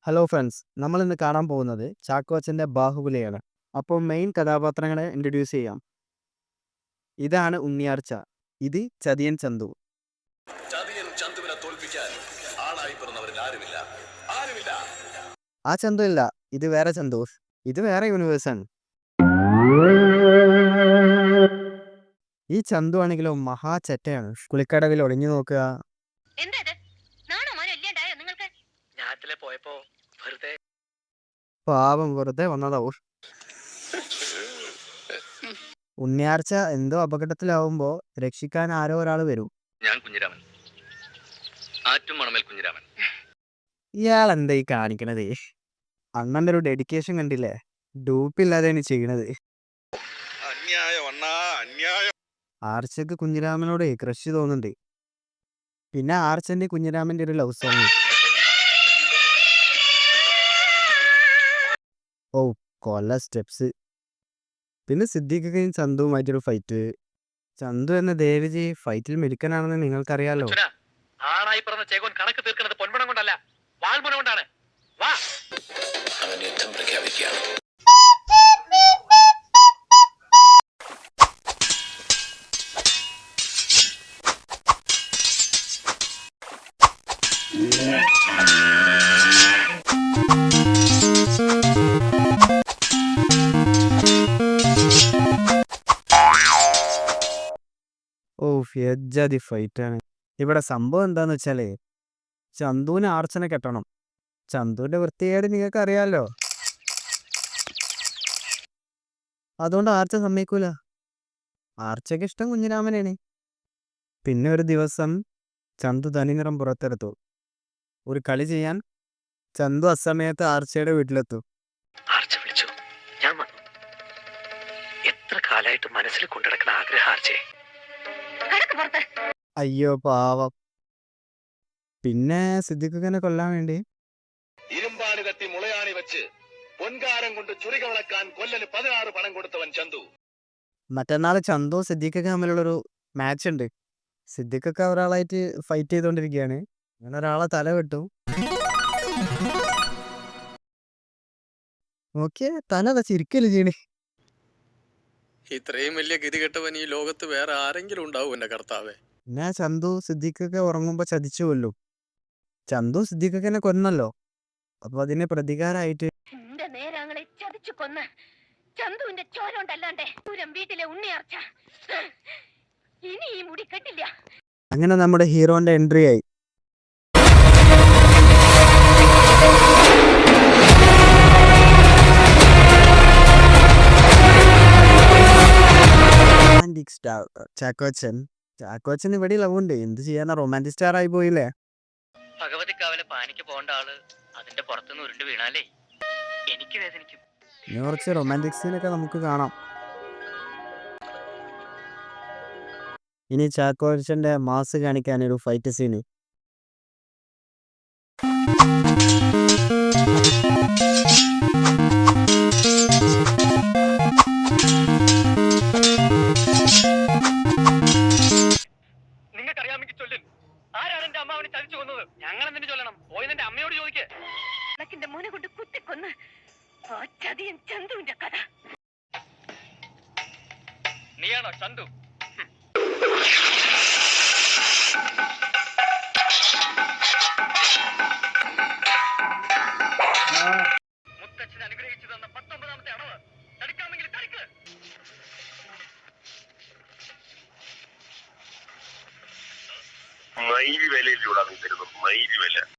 Hello friends, നമ്മൾ ഇന്ന് കാണാൻ പോകുന്നത് ചാക്കോച്ചൻ്റെ ബാഹുബലിയാണ്. അപ്പോൾ മെയിൻ കഥാപാത്രങ്ങളെ ഇൻട്രൊഡ്യൂസ് ചെയ്യാം. ഇതാണ് ഉണ്ണിയാർച്ച, ഇത് ചതിയൻ ചന്തു. ചതിയൻ ചന്തുവിനെ തോൽപ്പിക്കാൻ ആളായി പിറന്നവരിൽ ആരുമില്ല. ആ ചന്തു ഇല്ല, ഇത് വേറെ ചന്തു, ഇത് വേറെ യൂണിവേഴ്സാണ്. ഈ ചന്തു ആണെങ്കിലോ മഹാ ചെറ്റയാണ്. കുളിക്കടവിൽ ഒളിഞ്ഞു നോക്കുക, പാവം വെറുതെ വന്നതാവും. ഉണ്ണിയാർച്ച എന്തോ അപകടത്തിലാവുമ്പോ രക്ഷിക്കാൻ ആരോ ഒരാൾ വരും. ഞാൻ കുഞ്ഞിരാമൻ, ആറ്റുമണമേൽ കുഞ്ഞിരാമൻ. ഇയാൾ എന്താ ഈ കാണിക്കണത്? അണ്ണന്റെ ഒരു ഡെഡിക്കേഷൻ കണ്ടില്ലേ? ഡൂപ്പില്ലാതെയാണ് ചെയ്യണത്. ആർച്ചക്ക് കുഞ്ഞിരാമനോട് ക്രഷ് തോന്നുന്നുണ്ട്. പിന്നെ ആർച്ചന്റെ കുഞ്ഞിരാമന്റെ ഒരു ലവ് സോങ്. ഓ, കൊല്ല സ്റ്റെപ്സ്. പിന്നെ സിദ്ദീഖയും ചന്തുവുമായിട്ടൊരു ഫൈറ്റ്. ചന്തു എന്ന ദേവജി ഫൈറ്റിൽ മിടുക്കനാണെന്ന് നിങ്ങൾക്കറിയാലോ. ആണായി പറഞ്ഞ ചേകോൻ കണക്ക് തീർക്കുന്നത് പൊൻപണം കൊണ്ടല്ല, വാൾപുണം കൊണ്ടാണ്. വാ, അവൻ യുദ്ധം പ്രഖ്യാപിക്കാം. ഓ, ഫെജാതി ഫൈറ്റാണ്. ഇവിടെ സംഭവം എന്താന്ന് വെച്ചാലേ, ചന്തുവിന് ആർച്ചനെ കെട്ടണം. ചന്തുവിന്റെ വൃത്തികേട് നിങ്ങൾക്ക് അറിയാലോ. അതുകൊണ്ട് ആർച്ച സമ്മതിക്കൂല. ആർച്ചയ്ക്ക് ഇഷ്ടം കുഞ്ഞിരാമനാണ്. പിന്നെ ഒരു ദിവസം ചന്തു തനിനിറം പുറത്തെടുത്തു. ഒരു കളി ചെയ്യാൻ ചന്തു അസമയത്ത് ആർച്ചയുടെ വീട്ടിലെത്തും. ആർച്ച വിളിച്ചു, ഞാൻ വന്നു. എത്ര കാലായിട്ട് മനസ്സിൽ കൊണ്ടുനടക്കുന്ന ആഗ്രഹം ആർച്ചേ. അയ്യോ പാവം. പിന്നെ സിദ്ദിഖിനെ കൊല്ലാൻ വേണ്ടി ഇരുമ്പാണ് കത്തി മുളയാണി വെച്ച് പൊൻകാരം കൊണ്ട് ചുരിക വളക്കാൻ കൊല്ലന് 16 പണം കൊടുത്തവൻ ചന്തു. മറ്റന്നാൾ ചന്തു സിദ്ദിഖൊക്കെ തമ്മിലുള്ളൊരു മാച്ച് ഉണ്ട്. സിദ്ദിഖൊക്കെ ഒരാളായിട്ട് ഫൈറ്റ് ചെയ്തുകൊണ്ടിരിക്കുകയാണ്. അങ്ങനെ ഒരാളെ തല വെട്ടും. നോക്കിയേ, തല ചിരിക്കല് ചെയ്യണേ. ഇത്രയും വലിയ ഗതികെട്ടവൻ ഈ ലോകത്ത് വേറെ ആരെങ്കിലും ഉണ്ടാവും എന്റെ കർത്താവേ. പിന്നെ ചന്തു സിദ്ദിഖൊക്കെ ഉറങ്ങുമ്പോ ചതിച്ചു കൊല്ലും. ചന്തു സിദ്ദിഖിനെ കൊന്നല്ലോ, അപ്പൊ അതിന് പ്രതികാരമായിട്ട് ചതിച്ചു കൊന്ന് ചന്തുവിന്റെ ചോരോണ്ടല്ലാണ്ട് വീട്ടിലെ ഉണ്ണിയാർച്ച ഇനി ഈ മുടി കെട്ടില്ല. അങ്ങനെ നമ്മുടെ ഹീറോന്റെ എൻട്രി ആയി. Romantic star Chackochan. ചാക്കോച്ചൻ ഇവിടെ ലവ് ഉണ്ട്, എന്ത് ചെയ്യാനാ, റൊമാൻറ്റിക് സ്റ്റാർ ആയി പോയില്ലേ. ഭഗവതിക്കാവിലെ പാനിക്ക് പോകേണ്ട ആള് അതിന്റെ പുറത്തുനിന്ന് ഉരുണ്ട് വീണാലേ എനിക്ക് വേദനിക്കും. ഇനി കുറച്ച് റൊമാൻറ്റിക് സീനൊക്കെ നമുക്ക് കാണാം. ഇനി ചാക്കോച്ചന്റെ മാസ് കാണിക്കാനൊരു ഫൈറ്റ് സീന്. നിങ്ങൾക്കറിയാമെങ്കിൽ ചൊല്ലിൻ, ആരാണ് എന്റെ അമ്മാവനെ ചതിച്ചു കൊന്നത്? ഞങ്ങൾ എന്തിനു ചൊല്ലണം? പോയി നിന്റെ അമ്മയോട് ചോദിക്കേ. മോനെ കൊണ്ട് കുത്തിക്കൊന്ന് ആ ചതിയൻ ചന്തുവിന്റെ കഥ. നീയാണോ ചന്തു? മുത്തച്ഛൻ അനുഗ്രഹിച്ചു തന്ന 19ാമത്തെ അടവ് തടുക്കാമെങ്കിൽ തടുക്ക്. മൈലി വിലയിലൂടെ തരുന്നു, മൈലി വില.